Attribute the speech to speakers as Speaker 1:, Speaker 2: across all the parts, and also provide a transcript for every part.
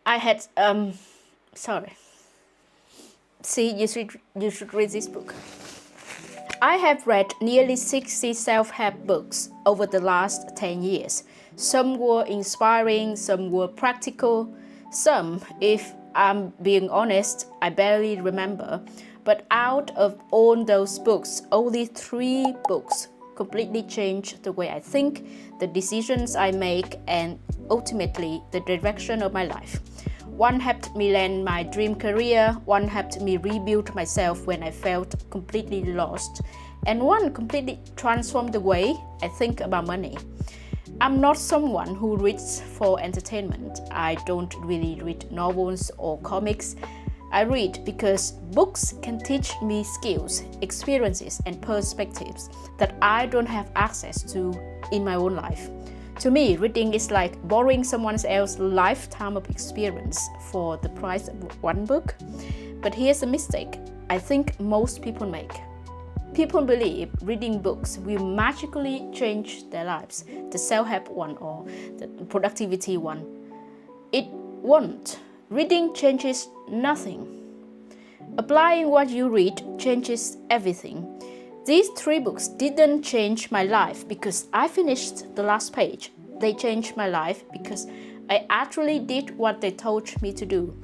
Speaker 1: I had sorry. See, you should read this book. I have read nearly 60 self-help books over the last 10 years. Some were inspiring, some were practical, some, if I'm being honest, I barely remember. But out of all those books, only 3 books completely changed the way I think, the decisions I make, and ultimately the direction of my life. One helped me land my dream career, one helped me rebuild myself when I felt completely lost, and one completely transformed the way I think about money. I'm not someone who reads for entertainment. I don't really read novels or comics. I read because books can teach me skills, experiences, and perspectives that I don't have access to in my own life. To me, reading is like borrowing someone else's lifetime of experience for the price of one book. But here's a mistake I think most people make. People believe reading books will magically change their lives, the self-help one or the productivity one. It won't. Reading changes nothing. Applying what you read changes everything. These 3 books didn't change my life because I finished the last page. They changed my life because I actually did what they told me to do.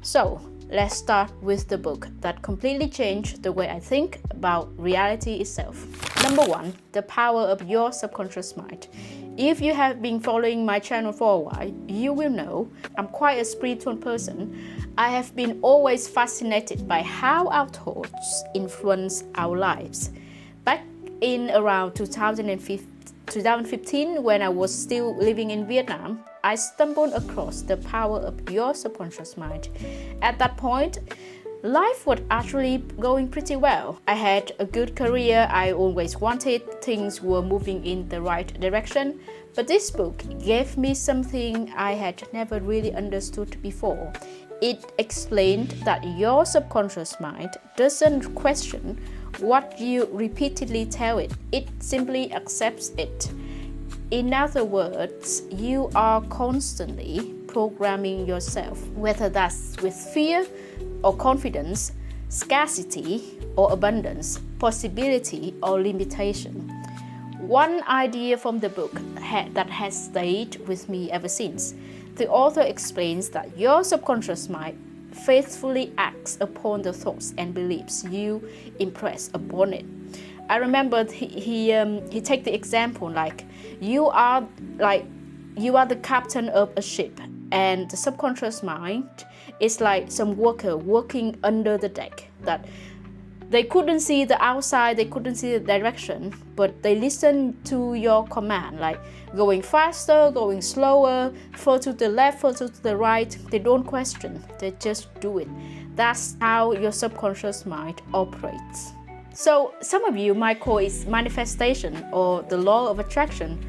Speaker 1: So, let's start with the book that completely changed the way I think about reality itself. Number 1, The Power of Your Subconscious Mind. If you have been following my channel for a while, you will know I'm quite a spiritual person. I have been always fascinated by how our thoughts influence our lives. Back in around 2015, when I was still living in Vietnam, I stumbled across The Power of Your Subconscious Mind. At that point, life was actually going pretty well. I had a good career I always wanted, things were moving in the right direction, but this book gave me something I had never really understood before. It explained that your subconscious mind doesn't question what you repeatedly tell it, it simply accepts it. In other words, you are constantly programming yourself, whether that's with fear or confidence, scarcity or abundance, possibility or limitation. One idea from the book that has stayed with me ever since. The author explains that your subconscious mind faithfully acts upon the thoughts and beliefs you impress upon it. I remember he take the example like you are the captain of a ship, and the subconscious mind is like some worker working under the deck that they couldn't see the outside, they couldn't see the direction, but they listen to your command, like going faster, going slower, further to the left, further to the right. They don't question, they just do it. That's how your subconscious mind operates. So some of you might call it manifestation or the law of attraction,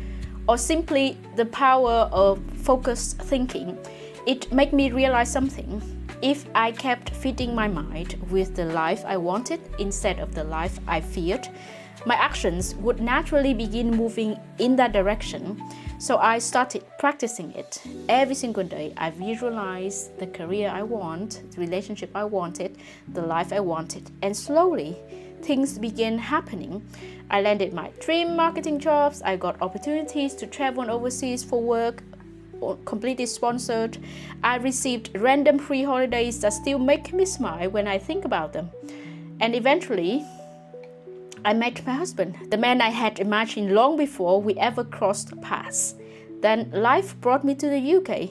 Speaker 1: or simply the power of focused thinking. It made me realize something. If I kept feeding my mind with the life I wanted instead of the life I feared, my actions would naturally begin moving in that direction. So I started practicing it. Every single day, I visualized the career I want, the relationship I wanted, the life I wanted, and slowly, things began happening. I landed my dream marketing jobs, I got opportunities to travel overseas for work, completely sponsored. I received random free holidays that still make me smile when I think about them. And eventually, I met my husband, the man I had imagined long before we ever crossed paths. Then life brought me to the UK.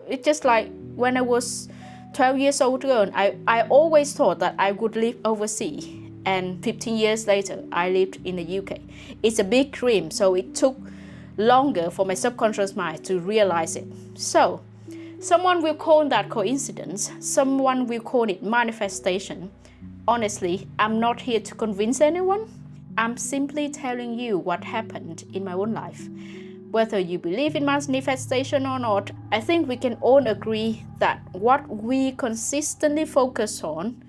Speaker 1: It's just like when I was 12 years old girl, I always thought that I would live overseas. And 15 years later, I lived in the UK. It's a big dream, so it took longer for my subconscious mind to realize it. So, someone will call that coincidence, someone will call it manifestation. Honestly, I'm not here to convince anyone. I'm simply telling you what happened in my own life. Whether you believe in manifestation or not, I think we can all agree that what we consistently focus on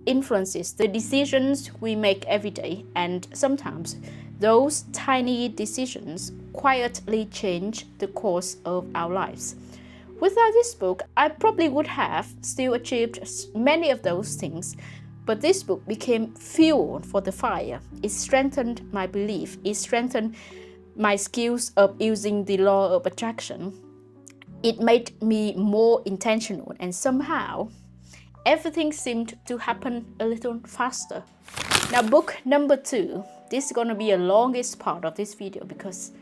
Speaker 1: influences the decisions we make every day, and sometimes those tiny decisions quietly change the course of our lives. Without this book, I probably would have still achieved many of those things, but this book became fuel for the fire. It strengthened my belief. It strengthened my skills of using the law of attraction. It made me more intentional, and somehow everything seemed to happen a little faster. Now, book number 2. This is going to be the longest part of this video because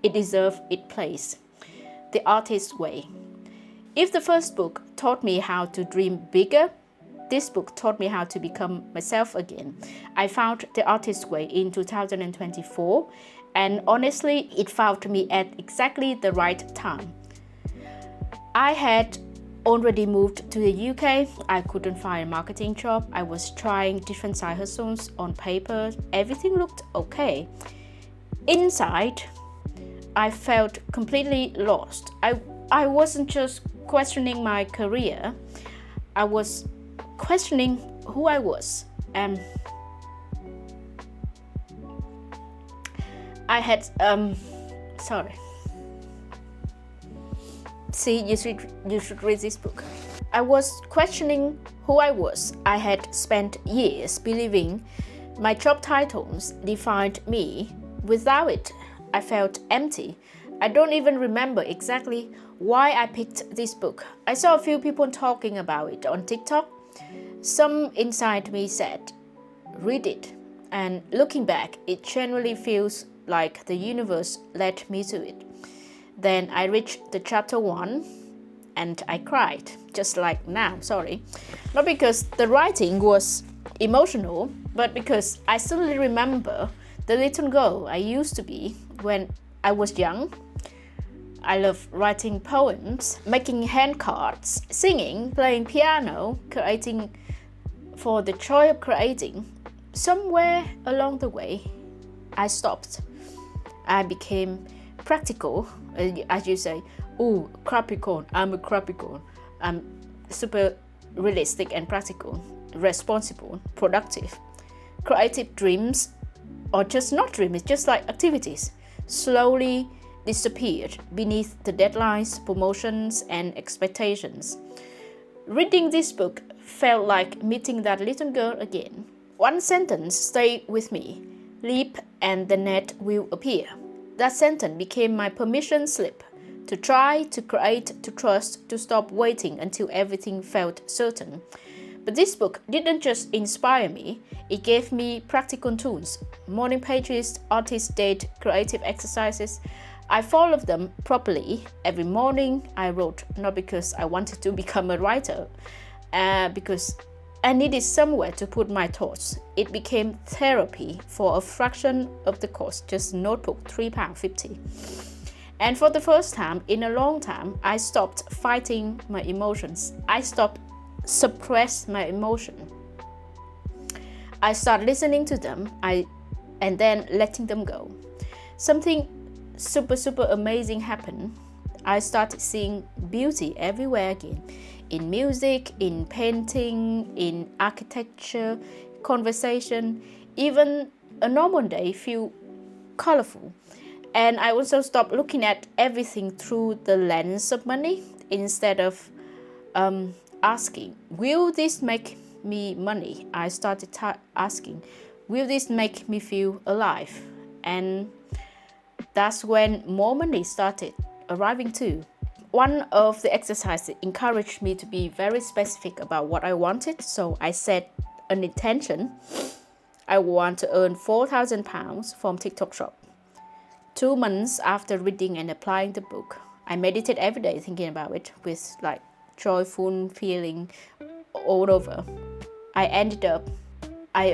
Speaker 1: it deserves its place. The Artist's Way. If the first book taught me how to dream bigger, this book taught me how to become myself again. I found The Artist's Way in 2024, and honestly, it found me at exactly the right time. I had already moved to the UK. I couldn't find a marketing job. I was trying different side hustles on paper. Everything looked okay. Inside, I felt completely lost. I wasn't just questioning my career. I was questioning who I was. I had sorry. See, you should read this book. I was questioning who I was. I had spent years believing my job titles defined me. Without it, I felt empty. I don't even remember exactly why I picked this book. I saw a few people talking about it on TikTok. Some inside me said, read it. And looking back, it genuinely feels like the universe led me to it. Then I reached the chapter 1 and I cried, just like now, sorry. Not because the writing was emotional, but because I suddenly remember the little girl I used to be when I was young. I love writing poems, making hand cards, singing, playing piano, creating for the joy of creating. Somewhere along the way, I stopped. I became practical, as you say. Oh, Capricorn, I'm a Capricorn. I'm super realistic and practical, responsible, productive. Creative dreams, or just not dreams, just like activities, slowly disappeared beneath the deadlines, promotions, and expectations. Reading this book felt like meeting that little girl again. One sentence stayed with me: leap and the net will appear. That sentence became my permission slip to try, to create, to trust, to stop waiting until everything felt certain. But this book didn't just inspire me, it gave me practical tools, morning pages, artist date, creative exercises. I followed them properly. Every morning I wrote, not because I wanted to become a writer, because I needed somewhere to put my thoughts. It became therapy for a fraction of the cost, just notebook, £3.50. And for the first time in a long time, I stopped fighting my emotions. I stopped suppress my emotion. I started listening to them and then letting them go. Something super amazing happened. I started seeing beauty everywhere again. In music, in painting, in architecture, conversation, even a normal day feel colorful. And I also stopped looking at everything through the lens of money instead of asking, will this make me money? I started asking, will this make me feel alive? And that's when more money started arriving too. One of the exercises encouraged me to be very specific about what I wanted, so I set an intention. I want to earn £4,000 from TikTok shop. 2 months after reading and applying the book, I meditate every day thinking about it with like joyful feeling all over. I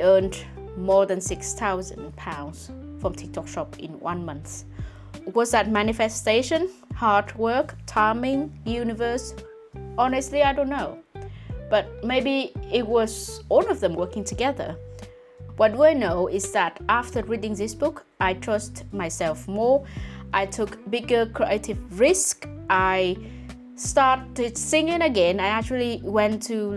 Speaker 1: earned more than £6,000 from TikTok shop in 1 month. Was that manifestation, hard work, timing, universe? Honestly, I don't know. But maybe it was all of them working together. What we know is that after reading this book, I trust myself more. I took bigger creative risk. I started singing again. I actually went to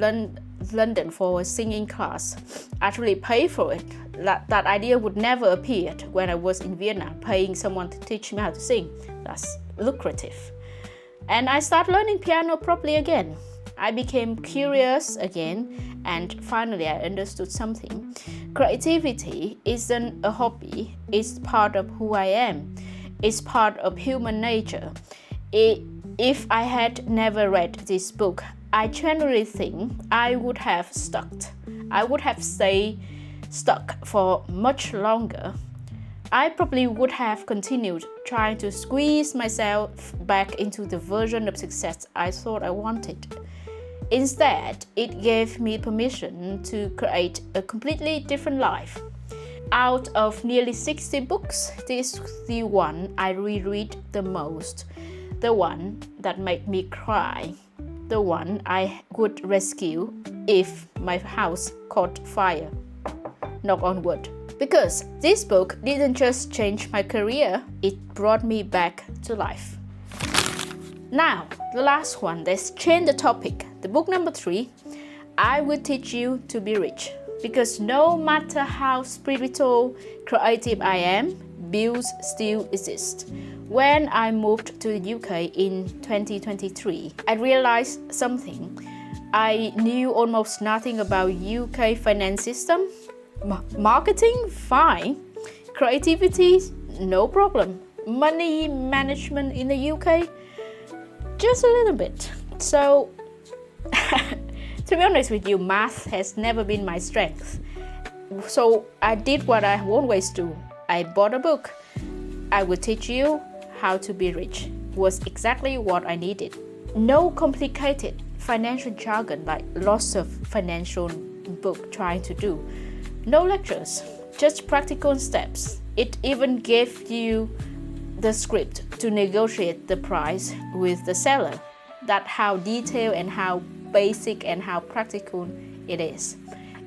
Speaker 1: London for a singing class. Actually paid for it. That idea would never appear when I was in Vietnam, paying someone to teach me how to sing. That's lucrative. And I started learning piano properly again. I became curious again, and finally I understood something. Creativity isn't a hobby, it's part of who I am. It's part of human nature. If I had never read this book, I genuinely think I would have stuck. I would have stayed stuck for much longer. I probably would have continued trying to squeeze myself back into the version of success I thought I wanted. Instead, it gave me permission to create a completely different life. Out of nearly 60 books, this is the one I reread the most, the one that made me cry, the one I would rescue if my house caught fire. Knock on wood. Because this book didn't just change my career, it brought me back to life. Now, the last one, let's change the topic. The book number 3, I Will Teach You to Be Rich. Because no matter how spiritual, creative I am, bills still exist. When I moved to the UK in 2023, I realized something. I knew almost nothing about UK finance system. Marketing, fine. Creativity, no problem. Money management in the UK, just a little bit. So, to be honest with you, math has never been my strength. So I did what I always do. I bought a book. I Will Teach You How to Be Rich. Was exactly what I needed. No complicated financial jargon like lots of financial book trying to do. No lectures, just practical steps. It even gave you the script to negotiate the price with the seller. That's how detailed and how basic and how practical it is.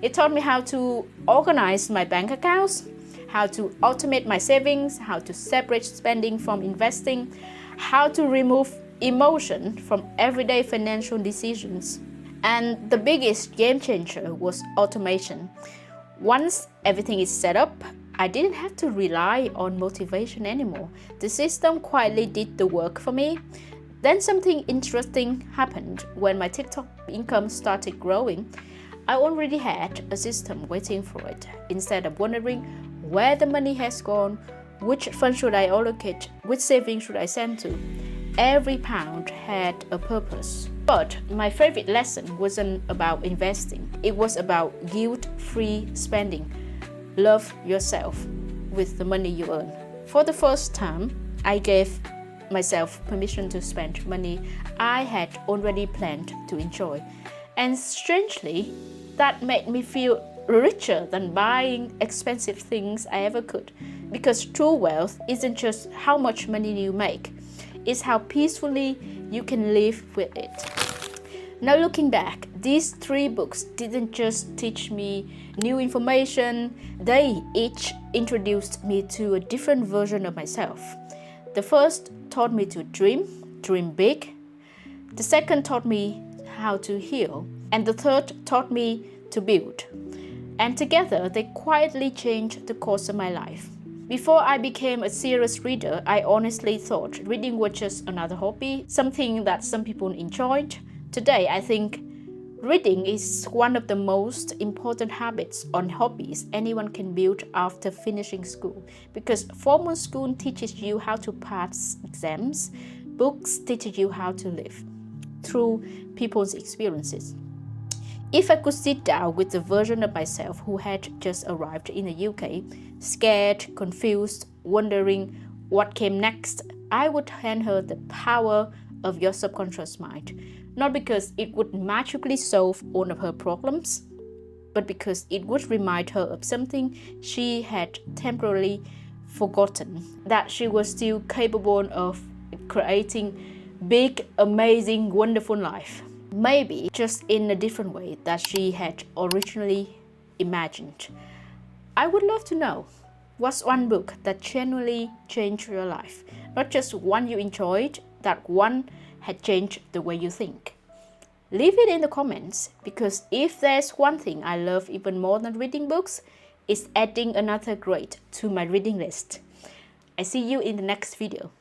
Speaker 1: It taught me how to organize my bank accounts, how to automate my savings, how to separate spending from investing, how to remove emotion from everyday financial decisions. And the biggest game changer was automation. Once everything is set up, I didn't have to rely on motivation anymore. The system quietly did the work for me. Then something interesting happened. When my TikTok income started growing, I already had a system waiting for it. Instead of wondering where the money has gone, which fund should I allocate, which savings should I send to, every pound had a purpose. But my favorite lesson wasn't about investing. It was about guilt-free spending. Love yourself with the money you earn. For the first time, I gave myself permission to spend money I had already planned to enjoy. And strangely, that made me feel richer than buying expensive things I ever could. Because true wealth isn't just how much money you make, it's how peacefully you can live with it. Now looking back, these 3 books didn't just teach me new information, they each introduced me to a different version of myself. The first taught me to dream big. The second taught me how to heal. And the third taught me to build. And together, they quietly changed the course of my life. Before I became a serious reader, I honestly thought reading was just another hobby, something that some people enjoyed. Today, I think reading is one of the most important habits or hobbies anyone can build after finishing school. Because formal school teaches you how to pass exams, books teach you how to live through people's experiences. If I could sit down with the version of myself who had just arrived in the UK, scared, confused, wondering what came next, I would hand her the power of your subconscious mind. Not because it would magically solve all of her problems, but because it would remind her of something she had temporarily forgotten, that she was still capable of creating big, amazing, wonderful life. Maybe just in a different way that she had originally imagined. I would love to know, what's one book that genuinely changed your life? Not just one you enjoyed, that one had changed the way you think. Leave it in the comments, because if there's one thing I love even more than reading books, it's adding another grade to my reading list. I see you in the next video.